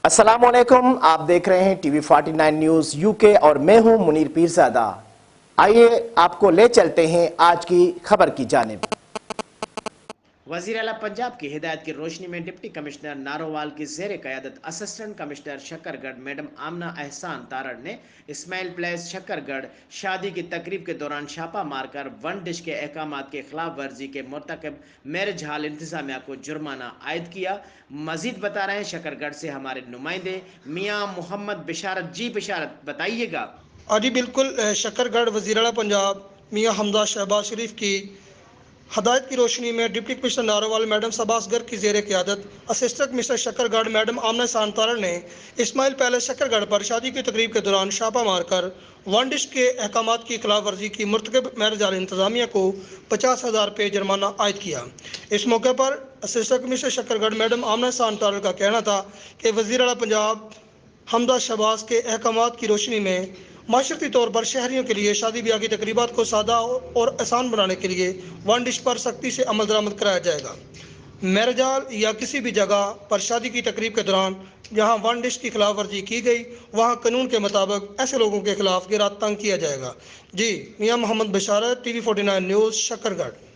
अस्सलाम वालेकुम, आप देख रहे हैं टीवी 49 न्यूज यूके और मैं हूं मुनीर पीरजादा। आइए आपको ले चलते हैं आज की खबर की जानिब। वज़ीर आला पंजाब की हिदायत की रोशनी में डिप्टी कमिश्नर नारोवाल की ज़ेर क़यादत असिस्टेंट कमिश्नर शक्करगढ़ मैडम आमना एहसान तारड़ ने इस्माइल प्लेस शक्करगढ़ शादी की तकरीब के दौरान छापा मारकर वन डिश के अहकामात के खिलाफ वर्जी के मुर्तकब मैरिज हॉल इंतजामिया को जुर्माना आयद किया। मजीद बता रहे हैं शक्करगढ़ से हमारे नुमाइंदे मियाँ मोहम्मद बिशारत। जी बिशारत, बताइएगा। जी बिल्कुल, शक्करगढ़ वज़ीर आला पंजाब मियाँ हमजा शहबाज शरीफ की हदायत की रोशनी में डिप्टी कमिश्नर नारोवाल मैडम सबासगर की ज़ेर क़यादत असिस्टेंट कमिश्नर शक्करगढ़ मैडम आमना एहसान तारड़ ने इस्माइल पैलेस शक्करगढ़ पर शादी की तकरीब के दौरान छापा मारकर वन डिश के अहकामात की खिलाफ वर्जी की मुर्तकब मैरिज हॉल इंतजामिया को 50,000 रुपये जुर्माना आयद किया। इस मौके पर असिस्टेंट कमिश्नर शक्करगढ़ मैडम आमना एहसान तारड़ का कहना था कि वज़ीर आला पंजाब हमदा शहबाज के अहकामात की रोशनी में माशरती तौर पर शहरियों के लिए शादी ब्याह की तकरीबात को सादा और आसान बनाने के लिए वन डिश पर सख्ती से अमल दरामद कराया जाएगा। मैरिज हॉल या किसी भी जगह पर शादी की तकरीब के दौरान जहां वन डिश की खिलाफ वर्जी की गई वहां कानून के मुताबिक ऐसे लोगों के खिलाफ गिरफ्तार किया जाएगा। जी, मियाँ मोहम्मद बिशारत, टीवी 49 न्यूज़, शक्करगढ़।